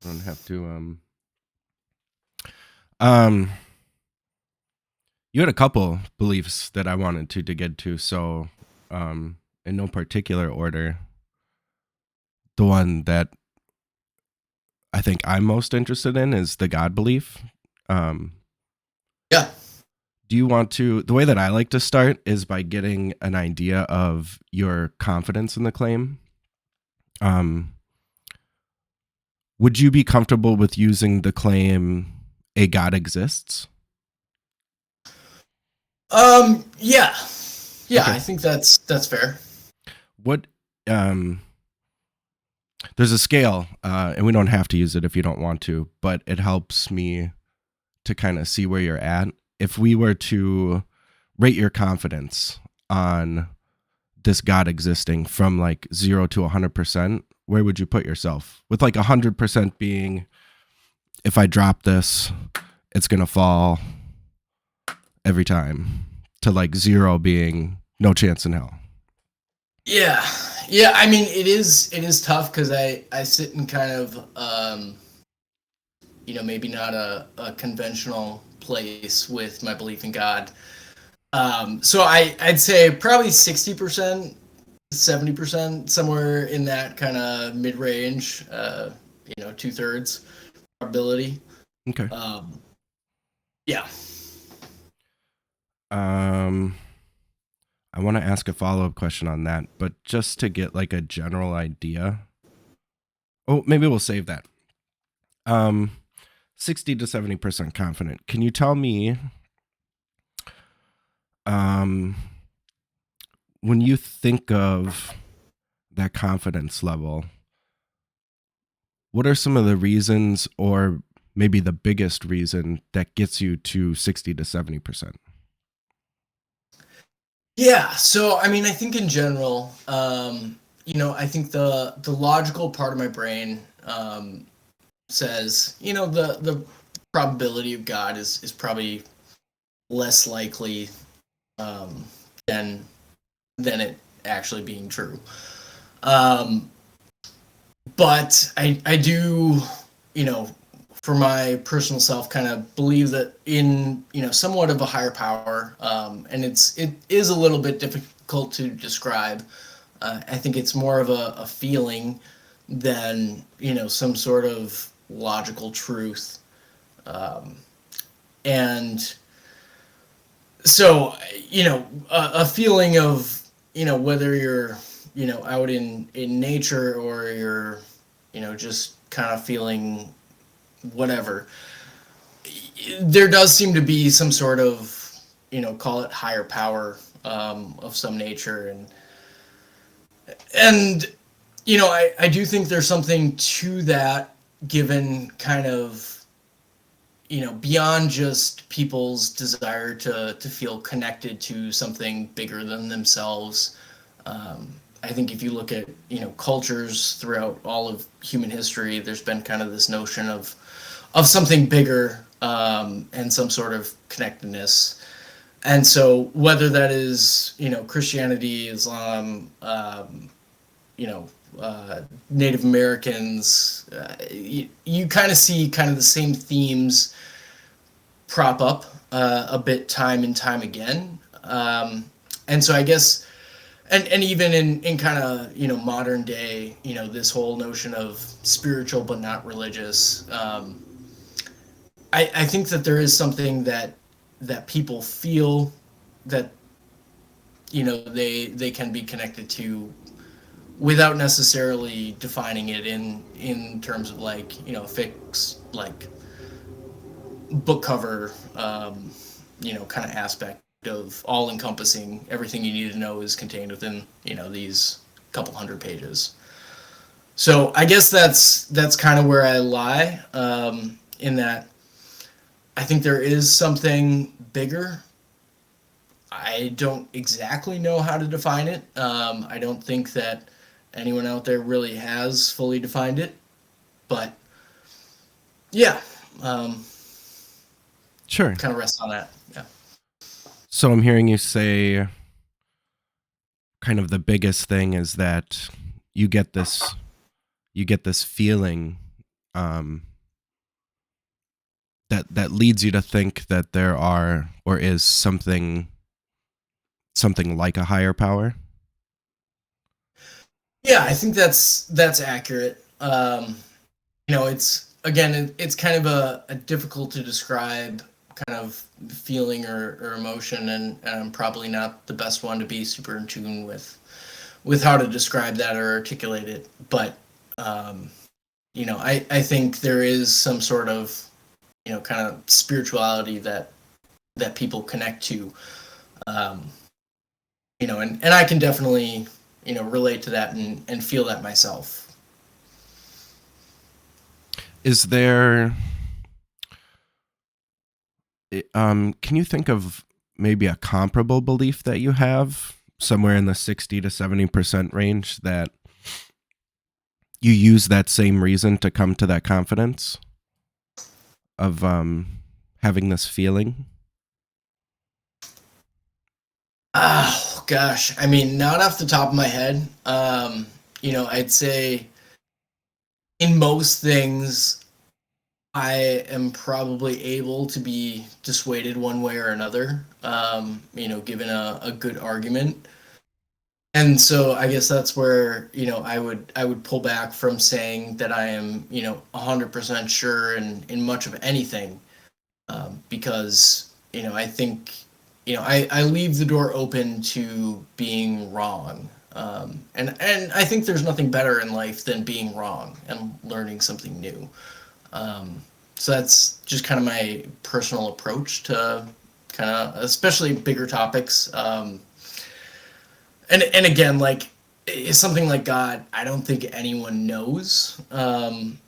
I don't have to. Um, you had a couple beliefs that I wanted to get to, so in no particular order. The one that I think I'm most interested in is the God belief. Um, Yeah. do you want to? The way that I like to start is by getting an idea of your confidence in the claim. Um, would you be comfortable with using the claim "a God exists"? Yeah. Yeah, Okay. I think that's fair. What um there's a scale, and we don't have to use it if you don't want to, but it helps me to kind of see where you're at. If we were to rate your confidence on this God existing from like 0 to 100%, where would you put yourself? With like 100% being, if I drop this, it's going to fall every time, to like 0 being no chance in hell. Yeah. Yeah, I mean it is tough because I sit in kind of maybe not a conventional place with my belief in God. So I'd say probably 60%, 70%, somewhere in that kind of mid range, 2/3 probability. Okay. Um, yeah. Um, I want to ask a follow up question on that, but just to get like a general idea. Oh, maybe we'll save that. Um, 60 to 70% confident. Can you tell me, um, when you think of that confidence level, what are some of the reasons, or maybe the biggest reason that gets you to 60 to 70%? Yeah. So I mean, I think in general, I think the logical part of my brain says, the probability of God is probably less likely um, than it actually being true. Um, but I do, you know, for my personal self, kind of believe that in somewhat of a higher power, and it is a little bit difficult to describe. I think it's more of a feeling than some sort of logical truth, and so a feeling of whether you're out in nature or you're just kind of feeling whatever, there does seem to be some sort of call it higher power of some nature, and I do think there's something to that, given kind of beyond just people's desire to feel connected to something bigger than themselves. I think if you look at cultures throughout all of human history, there's been kind of this notion of something bigger, and some sort of connectedness. And so whether that is Christianity, Islam, you know Native Americans, you kind of see kind of the same themes prop up a bit time and time again. And so I guess, and even in kind of modern day, this whole notion of spiritual but not religious. I think that there is something that people feel that they can be connected to without necessarily defining it in terms of like fixed like book cover, kind of aspect of all encompassing everything you need to know is contained within these couple hundred pages. So I guess that's kind of where I lie, in that I think there is something bigger. I don't exactly know how to define it. I don't think that anyone out there really has fully defined it, but yeah, um, Sure. kind of rest on that. Yeah. So I'm hearing you say kind of the biggest thing is that you get this you get this feeling um, that leads you to think that there are or is something like a higher power? Yeah, I think that's accurate. It's again, it's kind of a difficult to describe kind of feeling or emotion, and I'm probably not the best one to be super in tune with how to describe that or articulate it. But I think there is some sort of kind of spirituality that people connect to. Um, and I can definitely relate to that and feel that myself. Is there can you think of maybe a comparable belief that you have somewhere in the 60 to 70% range that you use that same reason to come to that confidence of having this feeling? Oh gosh, I mean, not off the top of my head. I'd say in most things, I am probably able to be dissuaded one way or another. Given a good argument. And so I guess that's where I would pull back from saying that I am 100% sure in much of anything, because I think I leave the door open to being wrong, and I think there's nothing better in life than being wrong and learning something new. So that's just kind of my personal approach to kind of especially bigger topics. And again, like it's something like God, I don't think anyone knows. And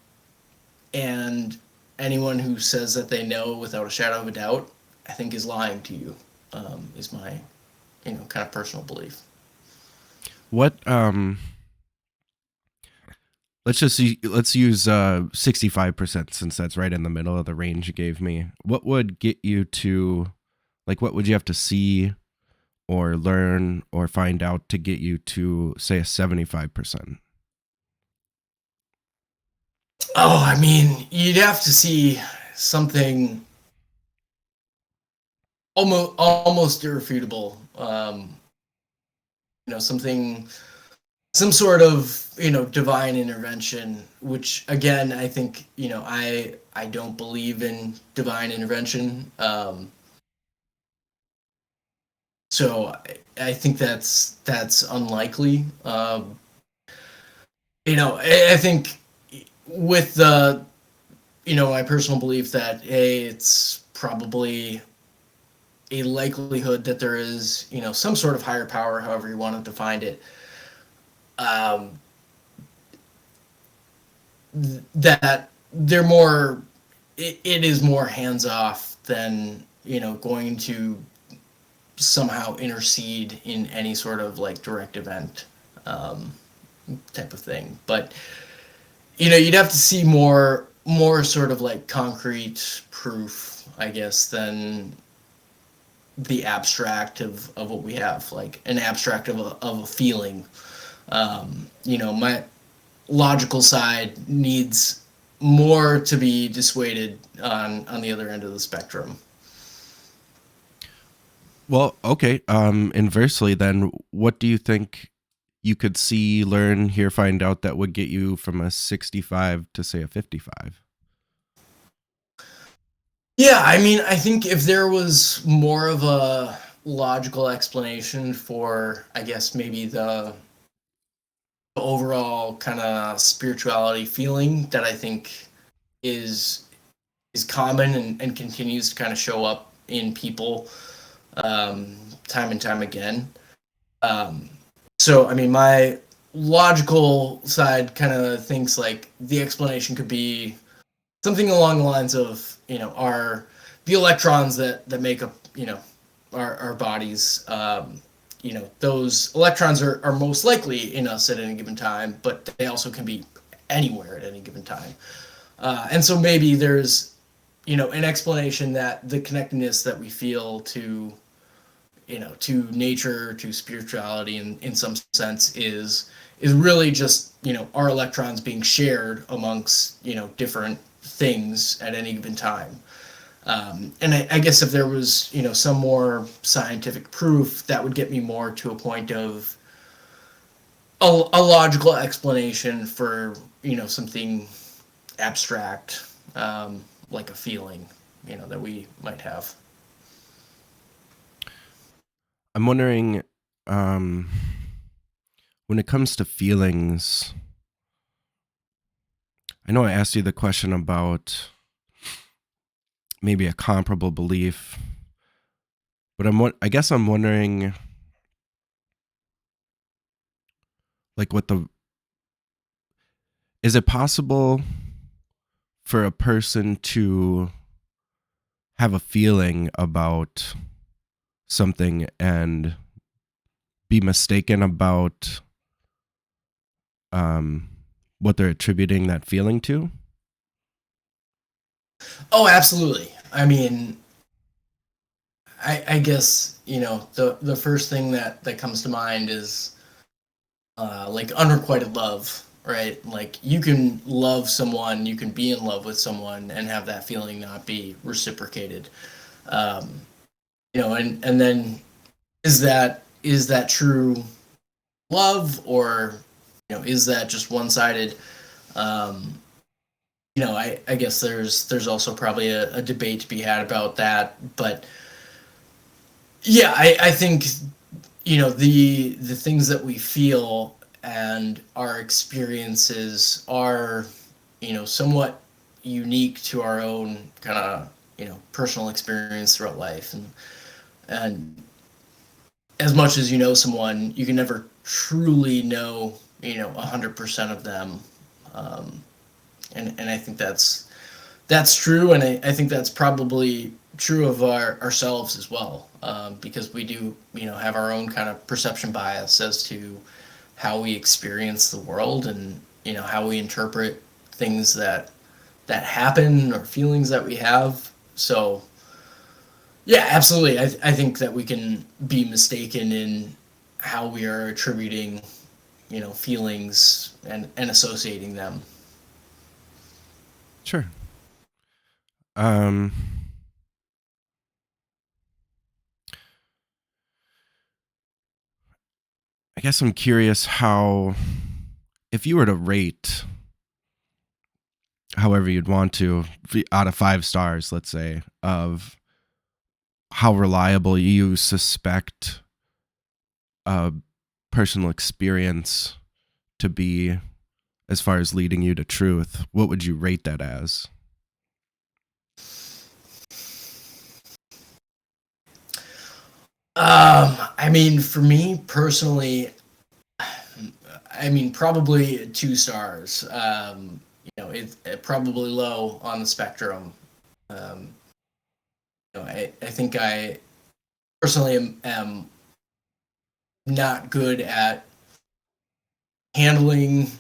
anyone who says that they know without a shadow of a doubt, I think is lying to you. Is my kind of personal belief. What let's use 65% since that's right in the middle of the range you gave me. What would get you to, like, what would you have to see or learn or find out to get you to say a 75%? Oh, I mean, you'd have to see something almost irrefutable. Something, some sort of divine intervention. Which again, I think I don't believe in divine intervention. So I think that's unlikely. I think with the my personal belief that it's probably a likelihood that there is some sort of higher power, however you want to define it, um, that they're more it is more hands off than going to somehow intercede in any sort of like direct event, um, type of thing. But you'd have to see more sort of like concrete proof, I guess, than the abstract of what we have, like an abstract of a feeling. My logical side needs more to be dissuaded on the other end of the spectrum. Well, okay. Inversely, then, what do you think you could see, learn, hear, find out that would get you from a 65 to say a 55? Yeah, I mean, I think if there was more of a logical explanation for, I guess, maybe the overall kind of spirituality feeling that I think is is common and continues to kind of show up in people, time and time again. Um, so, I mean, my logical side kind of thinks like the explanation could be something along the lines of our the electrons that make up our bodies. Those electrons are most likely in us at any given time, but they also can be anywhere at any given time. And so maybe there's an explanation that the connectedness that we feel to to nature, to spirituality in some sense is really just, our electrons being shared amongst, different things at any given time. And I guess if there was, some more scientific proof, that would get me more to a point of a logical explanation for, something abstract, like a feeling, that we might have. I'm wondering, um, when it comes to feelings, I know I asked you the question about maybe a comparable belief, but I guess I'm wondering, like, is it possible for a person to have a feeling about something and be mistaken about what they're attributing that feeling to? Oh, absolutely. I mean, I guess, the first thing that comes to mind is like unrequited love, right? Like you can love someone, you can be in love with someone and have that feeling not be reciprocated. Um, and then is that true love, or is that just one-sided? Um, I guess there's also probably a debate to be had about that, but yeah, I think the things that we feel and our experiences are somewhat unique to our own kind of personal experience throughout life, and as much as you know someone, you can never truly know 100% of them. um, and I think that's true, and I think that's probably true of ourselves as well, because we do have our own kind of perception bias as to how we experience the world, and how we interpret things that happen, or feelings that we have. So yeah, absolutely, I think that we can be mistaken in how we are attributing feelings and associating them. Sure. Um, I guess I'm curious how, if you were to rate, however you'd want to, out of 5 stars, let's say, of how reliable you suspect a personal experience to be as far as leading you to truth, what would you rate that as? I mean, for me personally, I mean, probably 2 stars. It probably low on the spectrum. Um, I think I personally am not good at handling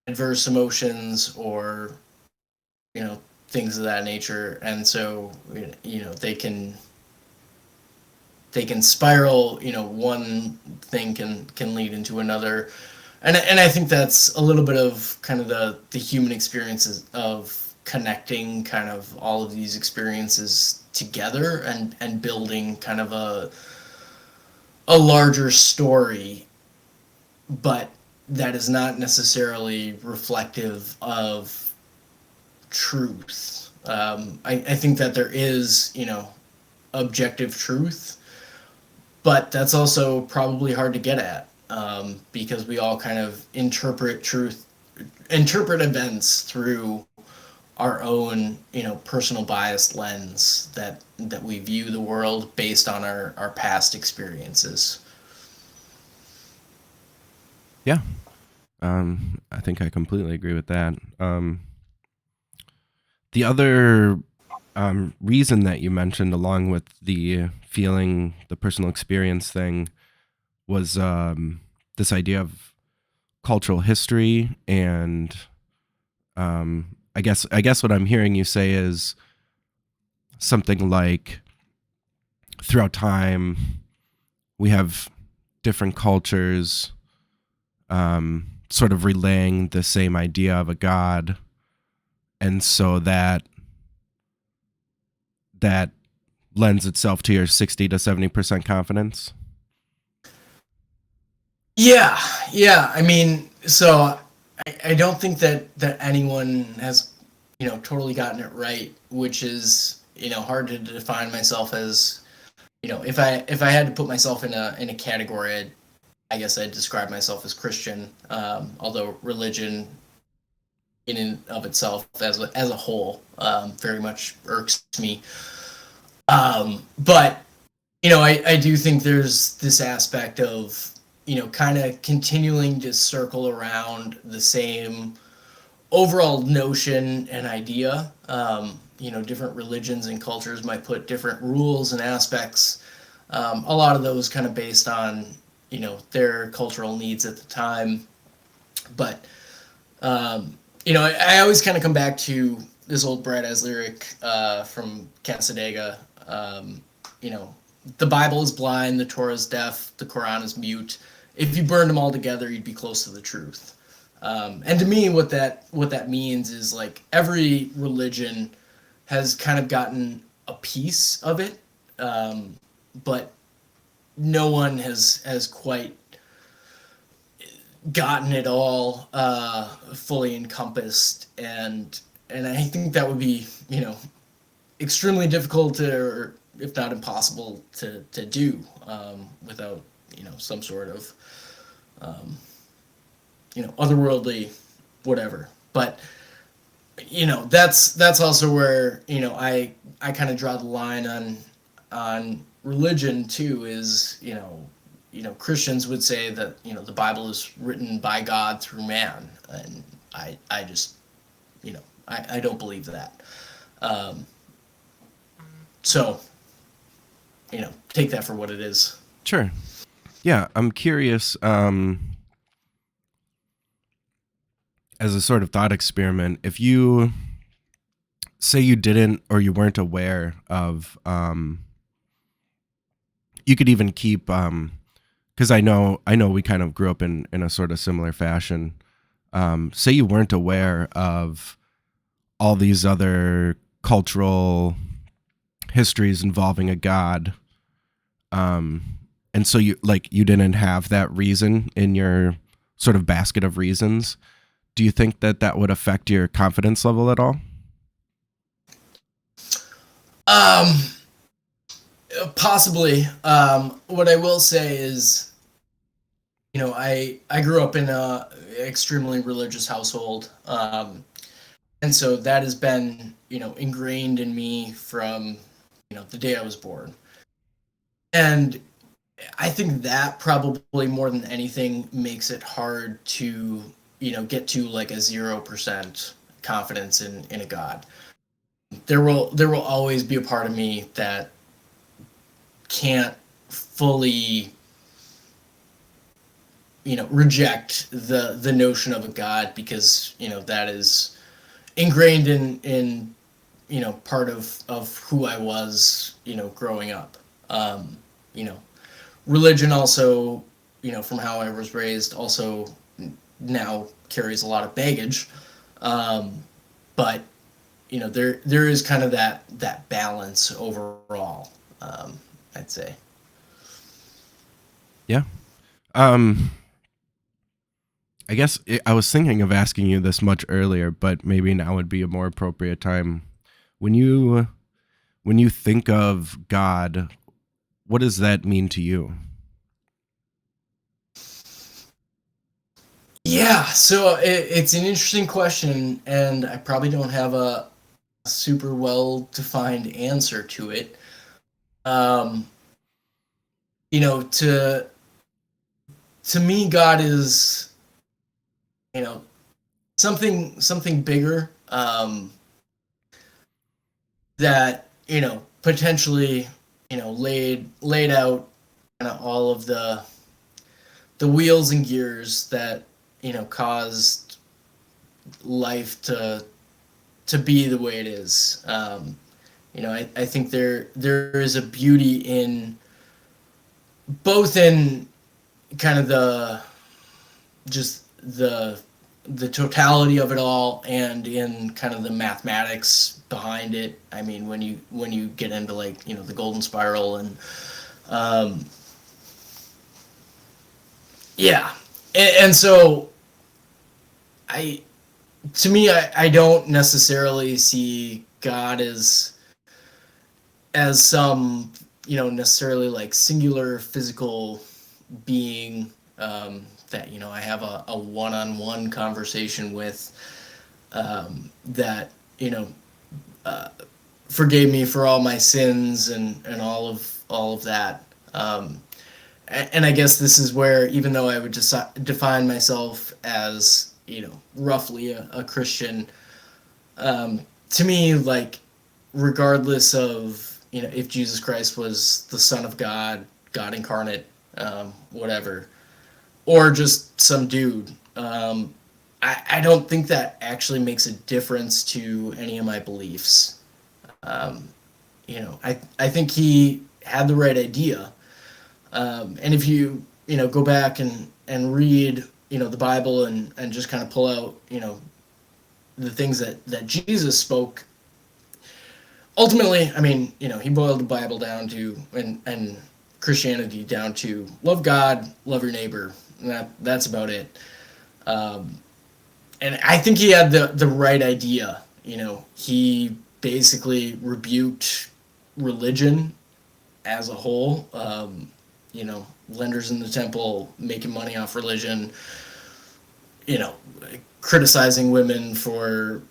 adverse emotions, or things of that nature, and so they can spiral. One thing can lead into another, and I think that's a little bit of kind of the human experiences of connecting kind of all of these experiences together, and building kind of a larger story, but that is not necessarily reflective of truth. I think that there is objective truth, but that's also probably hard to get at, because we all kind of interpret events through our own personal biased lens, that we view the world based on our past experiences. Yeah. I think I completely agree with that. The other reason that you mentioned, along with the feeling, the personal experience thing, was this idea of cultural history, and I guess what I'm hearing you say is something like throughout time, we have different cultures sort of relaying the same idea of a god, and so that lends itself to your 60 to 70% confidence. Yeah, yeah. I mean, so I don't think that anyone has, totally gotten it right, which is, hard to define myself as, if I had to put myself in a category, I guess I'd describe myself as Christian. Although religion in and of itself as a whole very much irks me. But I do think there's this aspect of kind of continuing to circle around the same overall notion and idea. Different religions and cultures might put different rules and aspects. A lot of those kind of based on their cultural needs at the time. But I always kind of come back to this old Brad Eyes lyric from Casadega. The Bible is blind, the Torah is deaf, the Quran is mute. If you burned them all together, you'd be close to the truth. And to me, what that means is like every religion has kind of gotten a piece of it, but no one has quite gotten it all fully encompassed, and I think that would be extremely difficult to, or if not impossible to do without some sort of otherworldly whatever. But that's also where I kind of draw the line on religion too. Is Christians would say that the Bible is written by God through man, and I just I don't believe that. So take that for what it is. Sure. Yeah, I'm curious. As a sort of thought experiment, if you say you didn't or you weren't aware of, you could even keep, because I know we kind of grew up in a sort of similar fashion. Say you weren't aware of all these other cultural histories involving a god, and so you didn't have that reason in your sort of basket of reasons. Do you think that would affect your confidence level at all? Possibly. What I will say is, I grew up in a extremely religious household, and so that has been ingrained in me from the day I was born, and I think that probably more than anything makes it hard to get to like a 0% confidence in a god. There will always be a part of me that can't fully reject the notion of a god, because that is ingrained in part of who I was growing up. Religion also from how I was raised also now carries a lot of baggage, but there is kind of that balance overall, I'd say. Yeah. I guess I was thinking of asking you this much earlier, but maybe now would be a more appropriate time. When you think of God, what does that mean to you? Yeah, so it's an interesting question, and I probably don't have a super well defined answer to it. Um, to me, God is something bigger, that potentially laid out kind of all of the wheels and gears that caused life to be the way it is. I think there is a beauty in both in kind of just the totality of it all, and in kind of the mathematics behind it. I mean, when you get into like the golden spiral and um, yeah, and so I to me I don't necessarily see God as some necessarily like singular physical being that I have a one-on-one conversation with, that forgave me for all my sins and all of that. And I guess this is where, even though I would just define myself as roughly a Christian, to me, like, regardless of if Jesus Christ was the Son of God, God incarnate, whatever, or just some dude, I don't think that actually makes a difference to any of my beliefs. Um, I think he had the right idea. And if you go back and read, the Bible and just kind of pull out, the things that Jesus spoke, ultimately, I mean, he boiled the Bible down to, and Christianity down to, love God, love your neighbor. And that's about it. And I think he had the right idea. He basically rebuked religion as a whole. Lenders in the temple making money off religion. Criticizing women for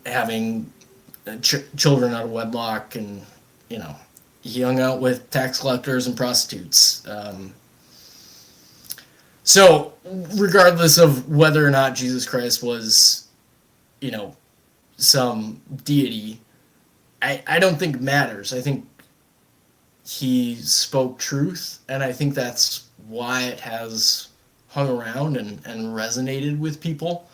having children out of wedlock, and he hung out with tax collectors and prostitutes. So regardless of whether or not Jesus Christ was, some deity, I don't think it matters. I think he spoke truth, and I think that's why it has hung around and resonated with people.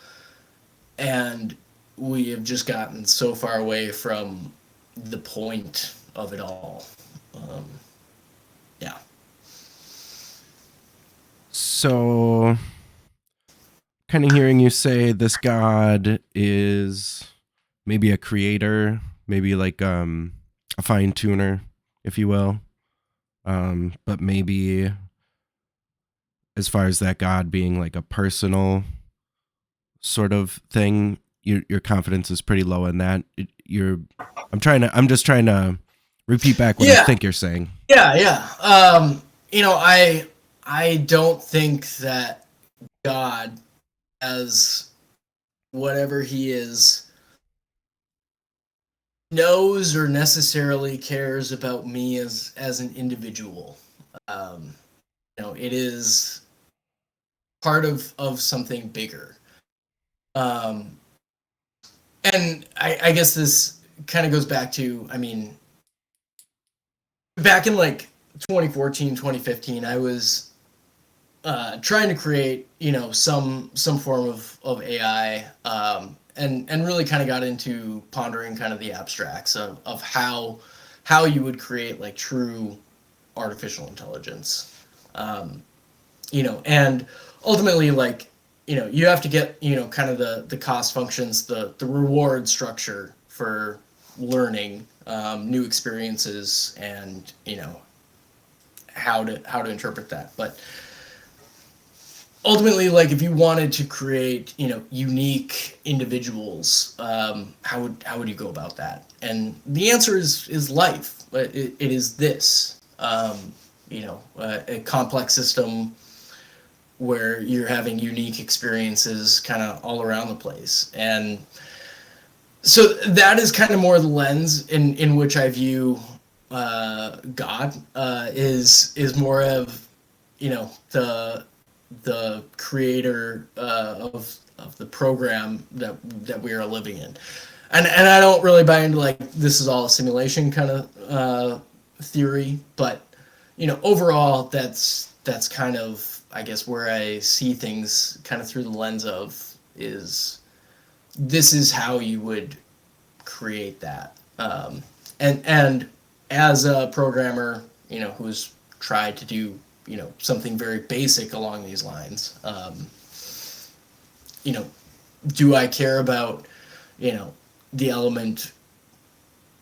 And we have just gotten so far away from the point of it all. Yeah. So, kind of hearing you say this God is maybe a creator, maybe like a fine tuner, if you will. But maybe as far as that God being like a personal sort of thing, your confidence is pretty low in that. I'm just trying to repeat back what I think you're saying. Yeah. I don't think that God, as whatever he is, knows or necessarily cares about me as an individual. It is part of something bigger. And I guess this kind of goes back to, I mean, back in like 2014, 2015, I was trying to create, some form of AI, and really kind of got into pondering kind of the abstracts of how you would create like true artificial intelligence. And ultimately, like, you have to get, kind of the cost functions, the reward structure for learning new experiences, and how to interpret that. But ultimately, like, if you wanted to create unique individuals, how would you go about that? And the answer is life. It is this, a complex system where you're having unique experiences kind of all around the place. And so that is kind of more the lens in which I view God, is more of the creator of the program that we are living in. And I don't really buy into like this is all a simulation kind of theory, but overall that's kind of, I guess, where I see things kind of through the lens of, is this is how you would create that. Um, and as a programmer, who's tried to do something very basic along these lines, you know, do I care about the element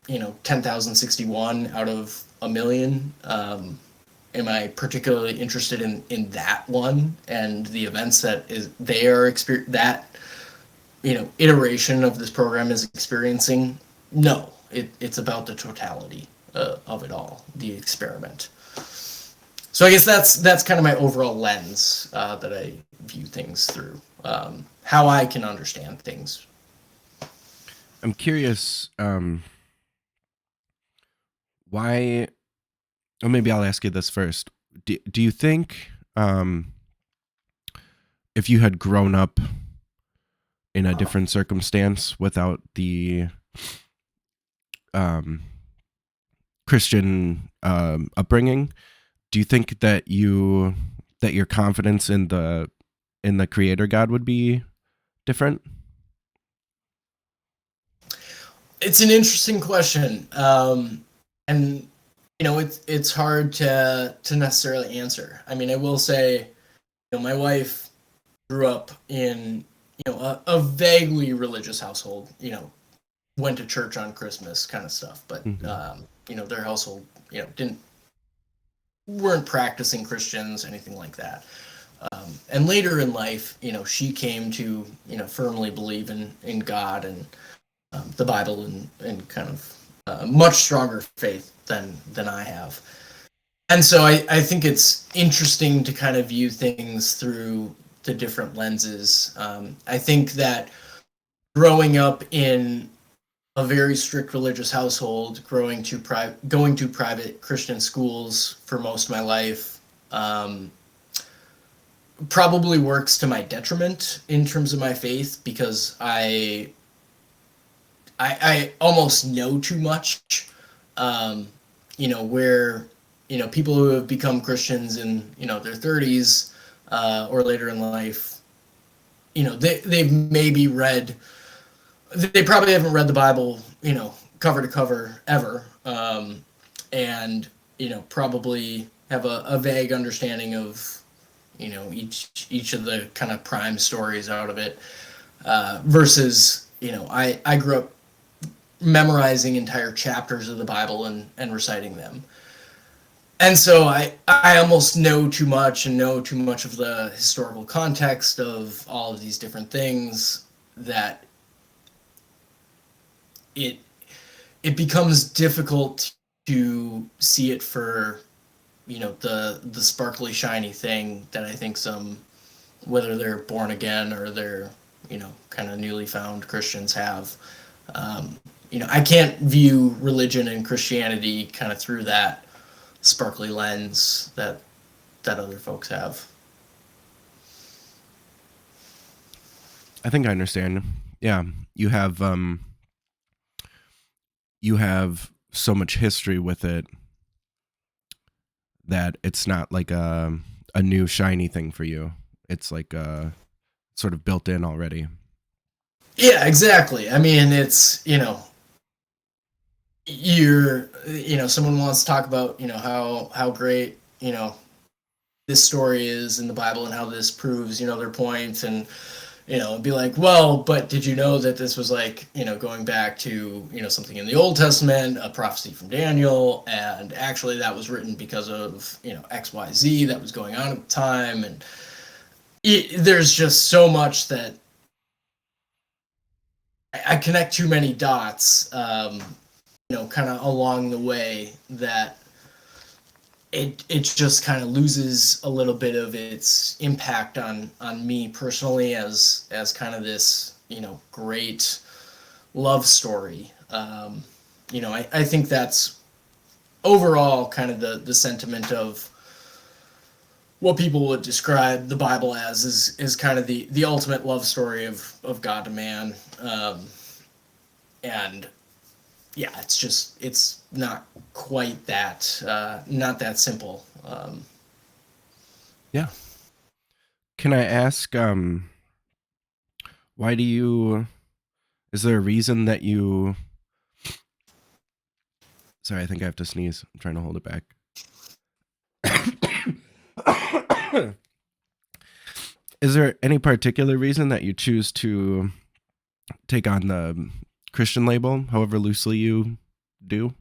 10,061 out of a million? Am I particularly interested in that one and the events that they are that iteration of this program is experiencing? No, it's about the totality of it all, the experiment. So I guess that's kind of my overall lens that I view things through, how I can understand things. I'm curious, why, or maybe I'll ask you this first. Do you think, if you had grown up in a different circumstance without the um, Christian upbringing, do you think that your confidence in the Creator God would be different? It's an interesting question, and it's hard to necessarily answer. I mean, I will say, my wife grew up in a vaguely religious household. Went to church on Christmas, kind of stuff, but their household didn't weren't practicing Christians, anything like that. And later in life, she came to firmly believe in God and the Bible and kind of much stronger faith than I have. And so I think it's interesting to kind of view things through the different lenses. I think that growing up in a very strict religious household, going to private Christian schools for most of my life, probably works to my detriment in terms of my faith, because I almost know too much. Where people who have become Christians in their 30s or later in life, they've maybe read. They probably haven't read the Bible, cover to cover ever, and probably have a vague understanding of each of the kind of prime stories out of it, versus I grew up memorizing entire chapters of the Bible and reciting them. And so I almost know too much and know too much of the historical context of all of these different things that it becomes difficult to see it for the sparkly shiny thing that I think some, whether they're born again or they're kind of newly found Christians have. I can't view religion and Christianity kind of through that sparkly lens that other folks have. I think I understand. Yeah, you have so much history with it that it's not like a new shiny thing for you. It's like sort of built in already. Yeah, exactly. I mean, it's someone wants to talk about how great this story is in the Bible and how this proves their point, and it'd be like, well, but did you know that this was like going back to something in the Old Testament, a prophecy from Daniel, and actually that was written because of XYZ that was going on at the time. And there's just so much that I connect too many dots, kind of along the way, that it just kind of loses a little bit of its impact on me personally as kind of this great love story. I think that's overall kind of the sentiment of what people would describe the Bible as, is kind of the ultimate love story of God to man. And yeah, it's not quite that, not that simple. Yeah. Can I ask, why do you? Is there a reason that you Sorry, I think I have to sneeze. I'm trying to hold it back. Is there any particular reason that you choose to take on the Christian label, however loosely you do?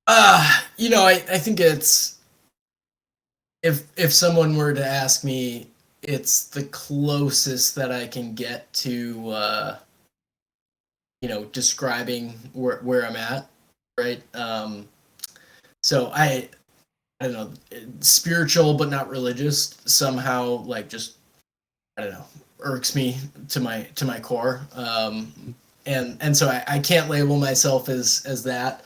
I think it's, if someone were to ask me, it's the closest that I can get to describing where I'm at, right? So I don't know, spiritual but not religious somehow, like, just, I don't know, irks me to my core. And so I can't label myself as that.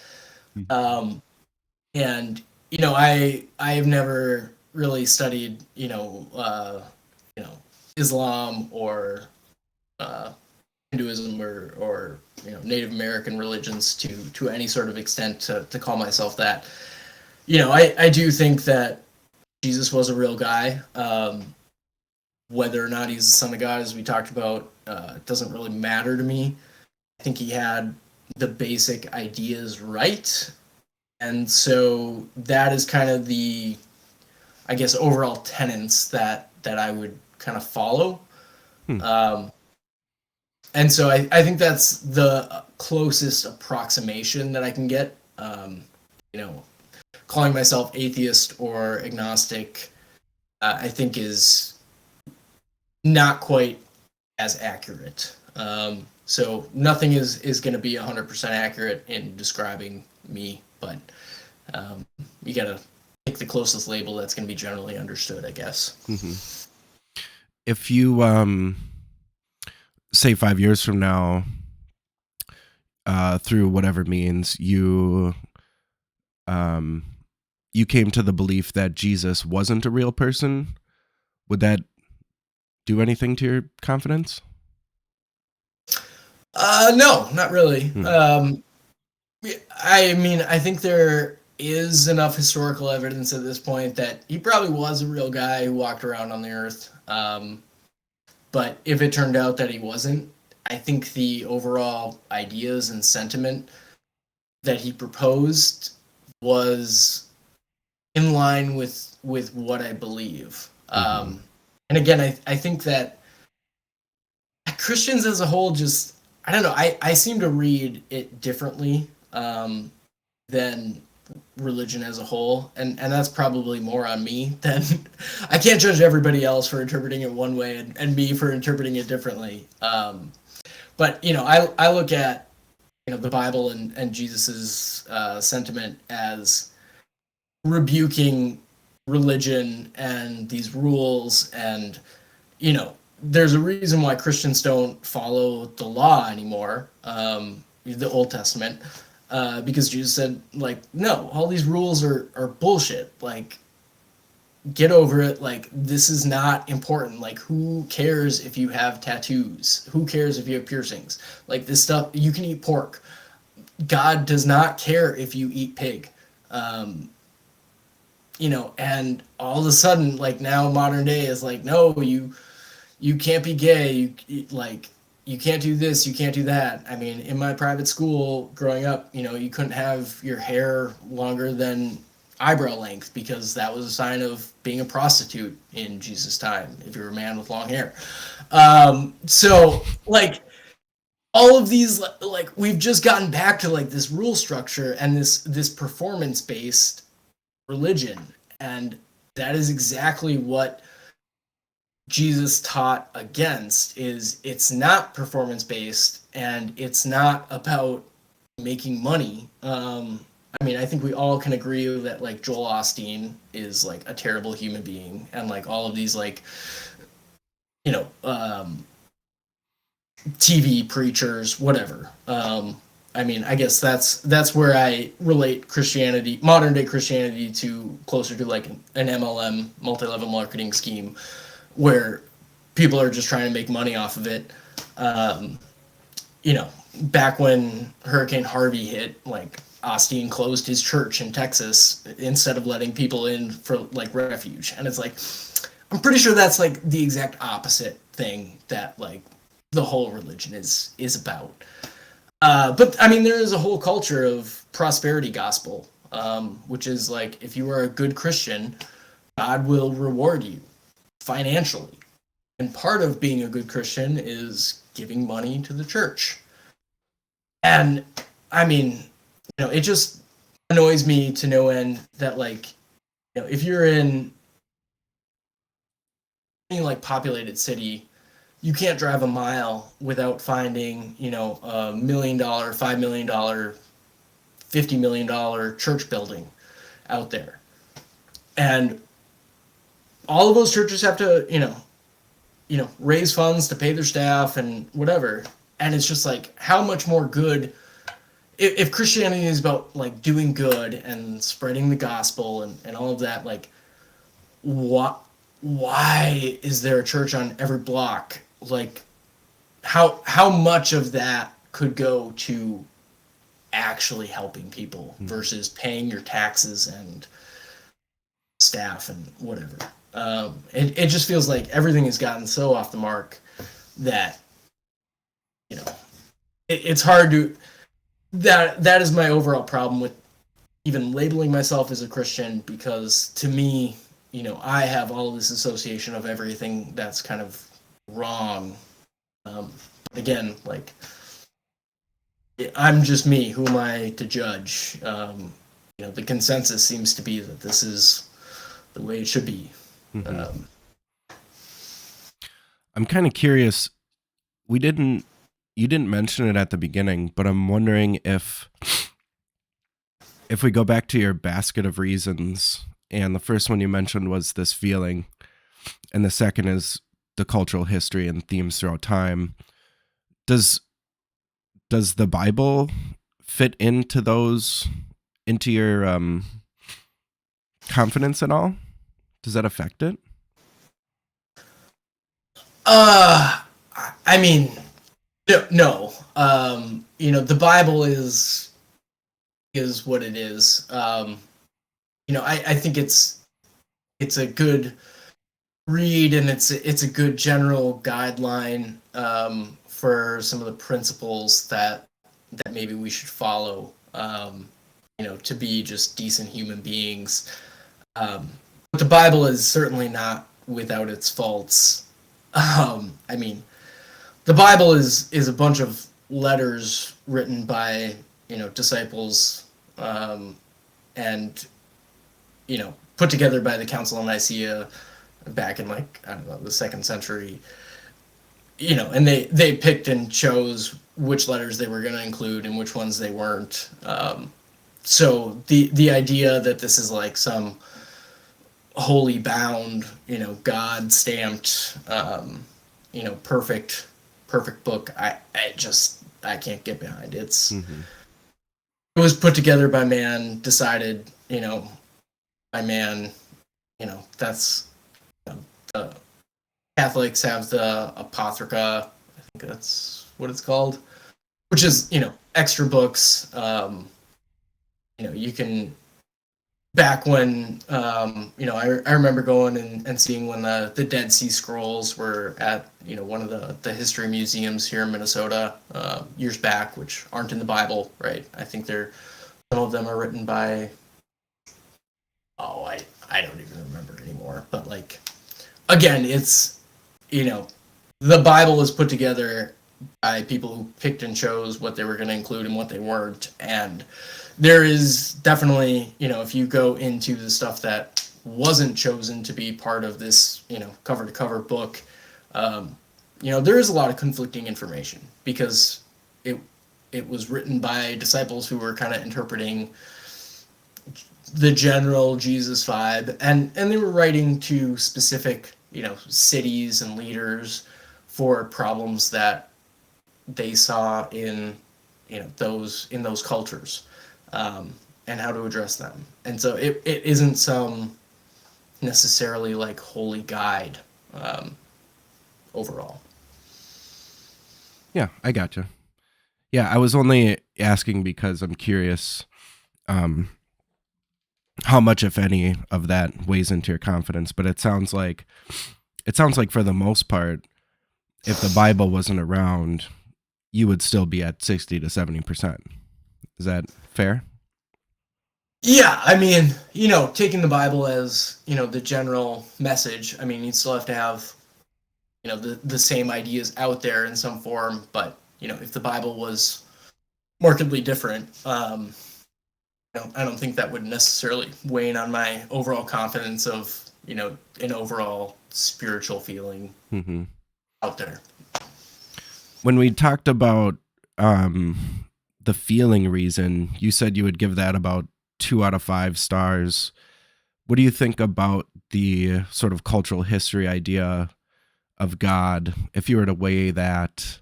And I've never really studied Islam or Hinduism or Native American religions to any sort of extent to call myself that. I do think that Jesus was a real guy. Whether or not he's the son of God, as we talked about, it doesn't really matter to me. I think he had the basic ideas right. And so that is kind of the, I guess, overall tenets that I would kind of follow. And so I think that's the closest approximation that I can get. Calling myself atheist or agnostic, I think is not quite as accurate. So nothing is going to be 100% accurate in describing me, but you got to pick the closest label that's going to be generally understood, I guess. Mm-hmm. If you say 5 years from now, through whatever means, you came to the belief that Jesus wasn't a real person, would that do anything to your confidence? No, not really. I mean, I think there is enough historical evidence at this point that he probably was a real guy who walked around on the earth. But if it turned out that he wasn't, I think the overall ideas and sentiment that he proposed was in line with what I believe. And again, I think that Christians as a whole just, I don't know, I seem to read it differently than religion as a whole, and that's probably more on me than I can't judge everybody else for interpreting it one way and me for interpreting it differently. But I look at the Bible and Jesus's sentiment as rebuking religion and these rules, and there's a reason why Christians don't follow the law anymore, the Old Testament, because Jesus said, like, no, all these rules are bullshit. Like, get over it. Like, this is not important. Like, who cares if you have tattoos? Who cares if you have piercings? Like, this stuff, you can eat pork. God does not care if you eat pig. And all of a sudden, like, now modern day is like, no, you can't be gay. You can't do this, you can't do that. I mean, in my private school growing up, you couldn't have your hair longer than eyebrow length because that was a sign of being a prostitute in Jesus' time, if you're a man with long hair. So, like, all of these, like, we've just gotten back to, like, this rule structure and this performance-based religion. And that is exactly what Jesus taught against. Is it's not performance based and it's not about making money. I mean, I think we all can agree that, like, Joel Osteen is, like, a terrible human being, and, like, all of these, like, TV preachers, whatever. I mean, I guess that's where I relate Christianity, modern day Christianity, to closer to, like, an MLM, multi-level marketing scheme, where people are just trying to make money off of it. Back when Hurricane Harvey hit, like, Osteen closed his church in Texas instead of letting people in for, like, refuge. And it's like, I'm pretty sure that's, like, the exact opposite thing that, like, the whole religion is about. But I mean, there is a whole culture of prosperity gospel, which is like if you are a good Christian, God will reward you financially. And part of being a good Christian is giving money to the church. And I mean, it just annoys me to no end that, like, if you're in any like populated city, you can't drive a mile without finding, $1 million, $5 million, $50 million church building out there. And all of those churches have to, raise funds to pay their staff and whatever. And it's just like, how much more good, if Christianity is about like doing good and spreading the gospel and all of that, like, why is there a church on every block? Like, how much of that could go to actually helping people versus paying your taxes and staff and whatever? It just feels like everything has gotten so off the mark that it's hard to. That is my overall problem with even labeling myself as a Christian, because to me, I have all of this association of everything that's kind of wrong. Again, like, I'm just me. Who am I to judge? The consensus seems to be that this is the way it should be. Mm-hmm. I'm kind of curious. You didn't mention it at the beginning, but I'm wondering if we go back to your basket of reasons, and the first one you mentioned was this feeling, and the second is the cultural history and themes throughout time. Does the Bible fit into your confidence at all? Does that affect it? I mean, no. The Bible is what it is. I think it's a good read, and it's a good general guideline for some of the principles that maybe we should follow, to be just decent human beings. But the Bible is certainly not without its faults. I mean, the Bible is a bunch of letters written by disciples, and put together by the Council of Nicaea back in, like, I don't know, the 2nd century. And they picked and chose which letters they were going to include and which ones they weren't. So the idea that this is like some holy bound, God stamped, perfect book, I can't get behind. It was put together by man, decided, by man. That's the Catholics have the Apocrypha, I think that's what it's called, which is, extra books. You can, back when, I remember going and seeing when the Dead Sea Scrolls were at, one of the history museums here in Minnesota years back, which aren't in the Bible, right? I think some of them are written by, I don't even remember anymore. But, like, again, it's, the Bible is put together by people who picked and chose what they were going to include and what they weren't. And there is definitely, if you go into the stuff that wasn't chosen to be part of this, cover to cover book, there is a lot of conflicting information, because it was written by disciples who were kind of interpreting the general Jesus vibe, and they were writing to specific, cities and leaders for problems that they saw in, those cultures, and how to address them. And so it isn't some necessarily like holy guide overall. Yeah, I gotcha. Yeah, I was only asking because I'm curious how much, if any, of that weighs into your confidence. But it sounds like for the most part, if the Bible wasn't around, you would still be at 60 to 70%. Is that fair? Yeah, I mean, taking the Bible as, the general message, I mean, you still have to have, the same ideas out there in some form, but, if the Bible was markedly different, I don't think that would necessarily wane on my overall confidence of, an overall spiritual feeling out there. When we talked about the feeling reason, you said you would give that about 2 out of 5 stars. What do you think about the sort of cultural history idea of God? If you were to weigh that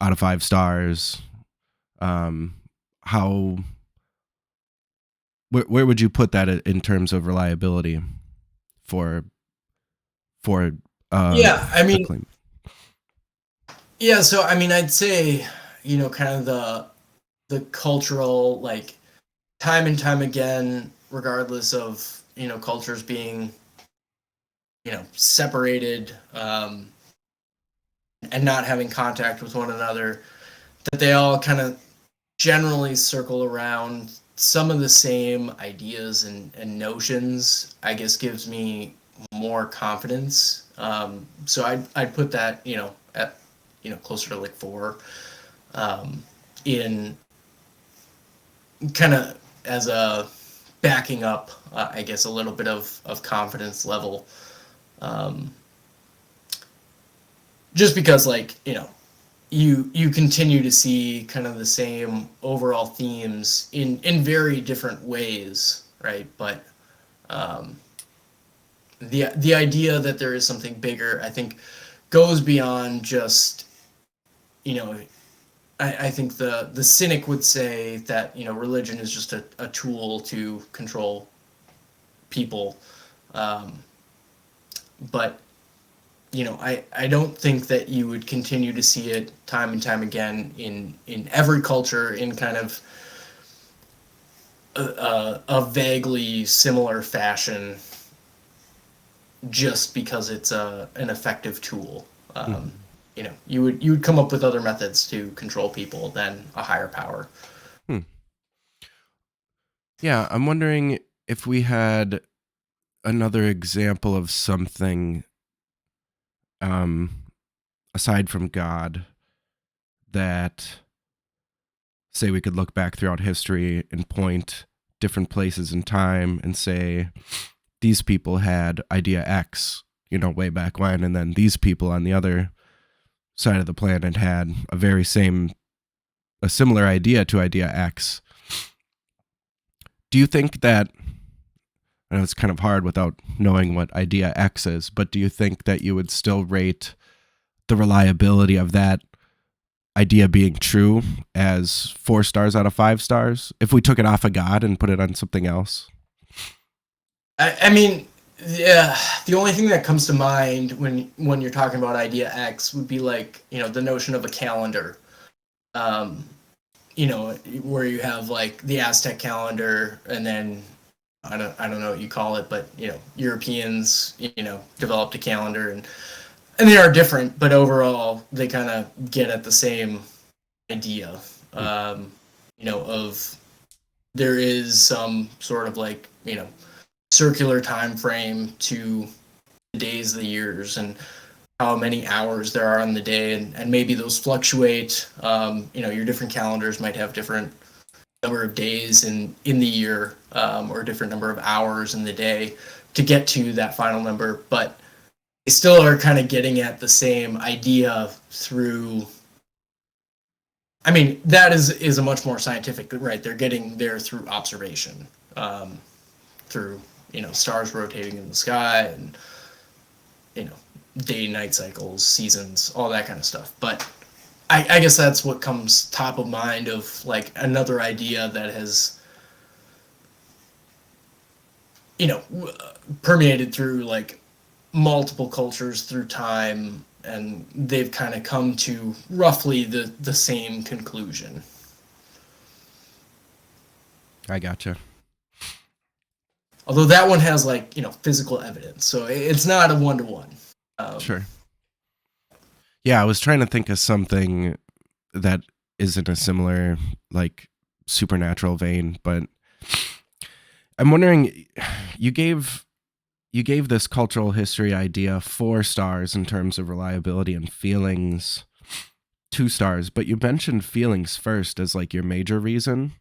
out of 5 stars, how where would you put that in terms of reliability for Yeah, I mean, claim? yeah, so I mean, I'd say, kind of the cultural, like, time and time again, regardless of, cultures being, separated, and not having contact with one another, that they all kind of generally circle around some of the same ideas and notions, I guess, gives me more confidence. So I'd put that, at, closer to like 4, in kind of as a backing up, I guess, a little bit of confidence level. Just because, like, you continue to see kind of the same overall themes in very different ways, right? But the idea that there is something bigger, I think, goes beyond just, I think the cynic would say that, religion is just a tool to control people. But I don't think that you would continue to see it time and time again in every culture in kind of a vaguely similar fashion, just because it's an effective tool. You would come up with other methods to control people than a higher power. Yeah, I'm wondering if we had another example of something aside from God that, say, we could look back throughout history and point different places in time and say these people had idea X, way back when, and then these people on the other side of the planet had a similar idea to idea X. Do you think that, I know it's kind of hard without knowing what idea X is, but do you think that you would still rate the reliability of that idea being true as 4 stars out of 5 stars if we took it off of God and put it on something else? I mean, yeah, the only thing that comes to mind when you're talking about idea X would be like, the notion of a calendar. Where you have like the Aztec calendar, and then I don't know what you call it, but Europeans developed a calendar, and they are different, but overall they kind of get at the same idea. Of there is some sort of like circular time frame to the days, the years, and how many hours there are in the day, and maybe those fluctuate. Your different calendars might have different number of days in the year, or a different number of hours in the day to get to that final number, but they still are kind of getting at the same idea through, I mean, that is a much more scientific, right? They're getting there through observation, through stars rotating in the sky, and day night cycles, seasons, all that kind of stuff. But I guess that's what comes top of mind of like another idea that has permeated through like multiple cultures through time, and they've kind of come to roughly the same conclusion. I gotcha. Although that one has like physical evidence, so it's not a 1-to-1. Sure. Yeah, I was trying to think of something that is in a similar like supernatural vein, but I'm wondering, you gave this cultural history idea 4 stars in terms of reliability, and feelings 2 stars, but you mentioned feelings first as like your major reason.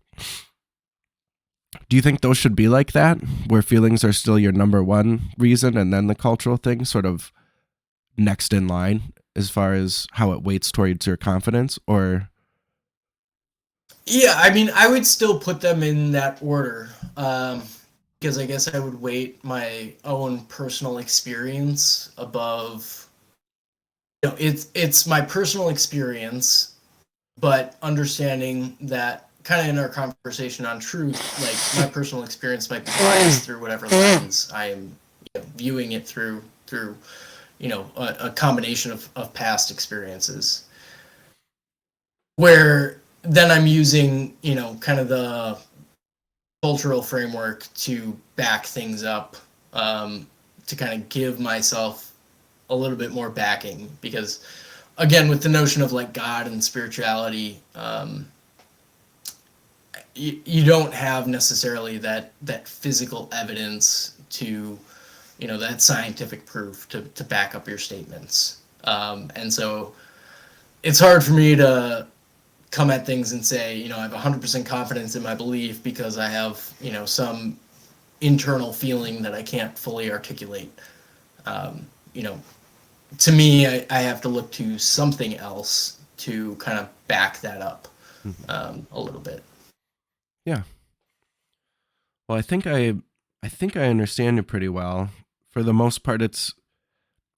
Do you think those should be like that, where feelings are still your number one reason and then the cultural thing sort of next in line as far as how it weights towards your confidence? Or Yeah, I mean, I would still put them in that order, because I guess I would weight my own personal experience above. It's my personal experience, but understanding that kind of in our conversation on truth, like my personal experience might be biased through whatever lens I am viewing it through a combination of past experiences, where then I'm using kind of the cultural framework to back things up, to kind of give myself a little bit more backing, because again, with the notion of like God and spirituality, you don't have necessarily that physical evidence to that scientific proof to back up your statements, and so it's hard for me to come at things and say I have 100% confidence in my belief because I have some internal feeling that I can't fully articulate. um, you know to me, I have to look to something else to kind of back that up, a little bit. yeah, well, I think I understand it pretty well. For the most part, it's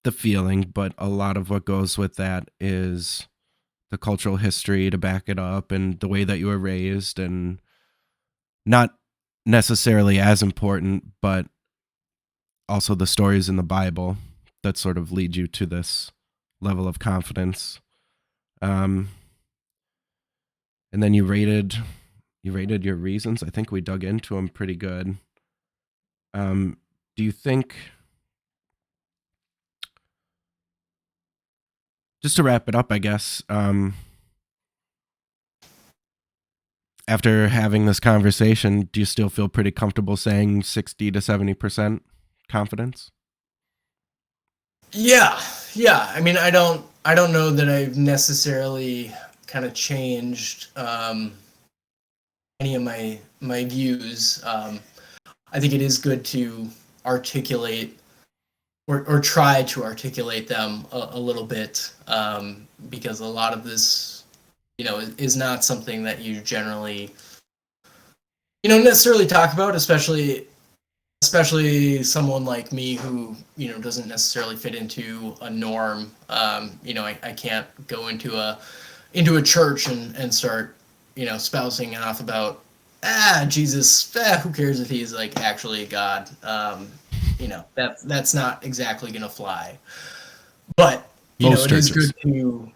the feeling, but a lot of what goes with that is the cultural history to back it up, and the way that you were raised, and not necessarily as important, but also the stories in the Bible that sort of lead you to this level of confidence. Um, and then you rated your reasons. I think we dug into them pretty good. Um, do you think, just to wrap it up, I guess, after having this conversation, do you still feel pretty comfortable saying 60 to 70% confidence? Yeah, yeah. I mean, I don't know that I've necessarily kind of changed, any of my views. I think it is good to articulate, or try to articulate them a little bit, because a lot of this, is not something that you generally, necessarily talk about, especially someone like me who doesn't necessarily fit into a norm. I can't go into a church and start spousing off about Jesus. Who cares if he's like actually God? That's not exactly gonna fly. But Most it is churches. good to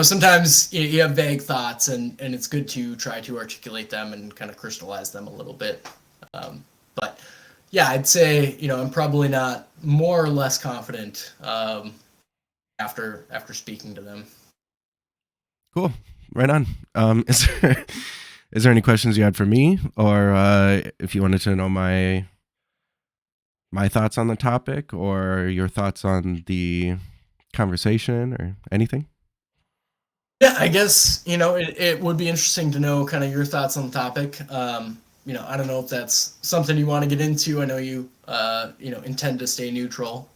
sometimes you have vague thoughts, and it's good to try to articulate them and kind of crystallize them a little bit. But yeah, I'd say I'm probably not more or less confident, after speaking to them. Cool. Right on. Is there any questions you had for me, or if you wanted to know my thoughts on the topic, or your thoughts on the conversation, or anything? Yeah, I guess it would be interesting to know kind of your thoughts on the topic. I don't know if that's something you want to get into. I know you intend to stay neutral,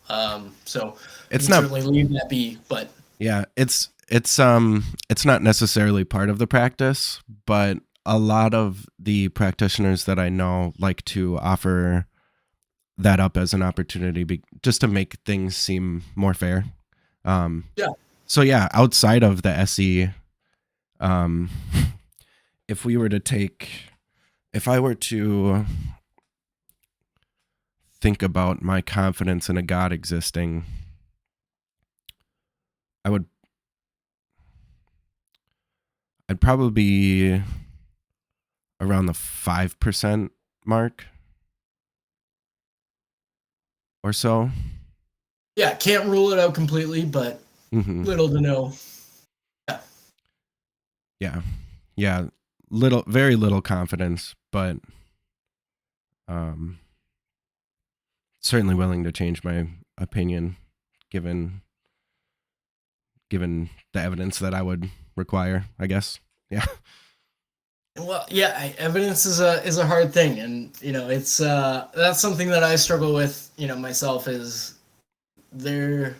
so we It's can not. certainly leave that be. But Yeah, it's not necessarily part of the practice, but a lot of the practitioners that I know like to offer that up as an opportunity, just to make things seem more fair. Um, yeah, so yeah, outside of the SE, um, if we were to take, if I were to think about my confidence in a God existing, I would, I'd probably be around the 5% mark or so. yeah, can't rule it out completely, but Hmm. little to no. Yeah, Yeah. Yeah. Very little confidence, but um, certainly willing to change my opinion given the evidence that I would require, I guess. Yeah. Well, yeah, evidence is a hard thing, and it's that's something that I struggle with, myself is there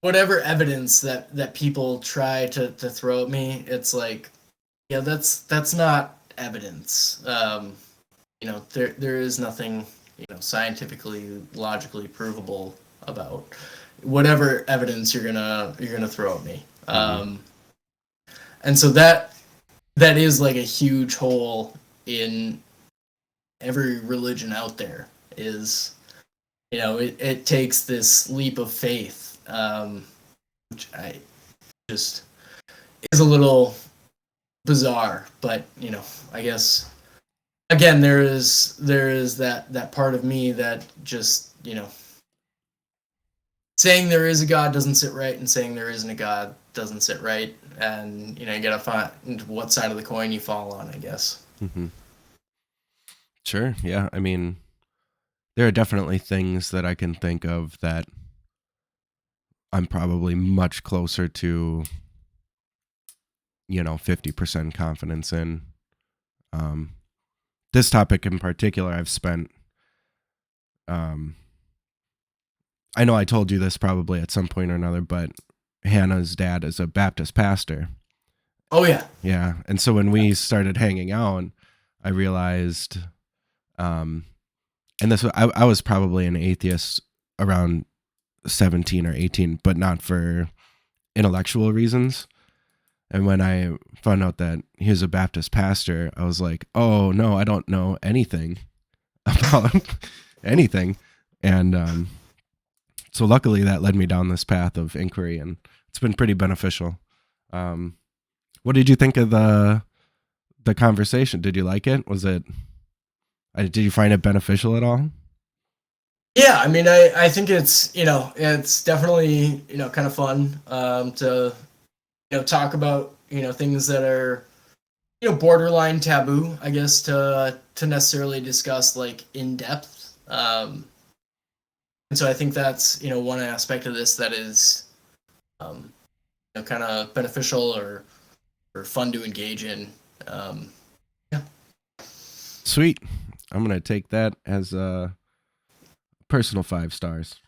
whatever evidence that people try to throw at me, it's like, yeah, that's not evidence. There is nothing, scientifically, logically provable about whatever evidence you're gonna throw at me. Mm-hmm. And so that is like a huge hole in every religion out there. Is it takes this leap of faith, which I just is a little bizarre, but I guess again there is that part of me that just saying there is a God doesn't sit right, and saying there isn't a God doesn't sit right, and you gotta find what side of the coin you fall on, I guess. Mm-hmm. Sure. Yeah. I mean, there are definitely things that I can think of that I'm probably much closer to, 50% confidence in. Um, this topic in particular, I've spent, um, I know I told you this probably at some point or another, but Hannah's dad is a Baptist pastor. Oh yeah. Yeah. And so when we started hanging out, I realized, and I was probably an atheist around 17 or 18, but not for intellectual reasons. And when I found out that he was a Baptist pastor, I was like, oh no, I don't know anything about anything. And so luckily that led me down this path of inquiry, and it's been pretty beneficial. What did you think of the conversation? Did you like it? Did you find it beneficial at all? Yeah, I mean, I think it's definitely kind of fun, to talk about things that are borderline taboo, I guess, to necessarily discuss like in depth. And so I think that's one aspect of this that is kind of beneficial or fun to engage in. Yeah. Sweet. I'm gonna take that as a personal 5 stars.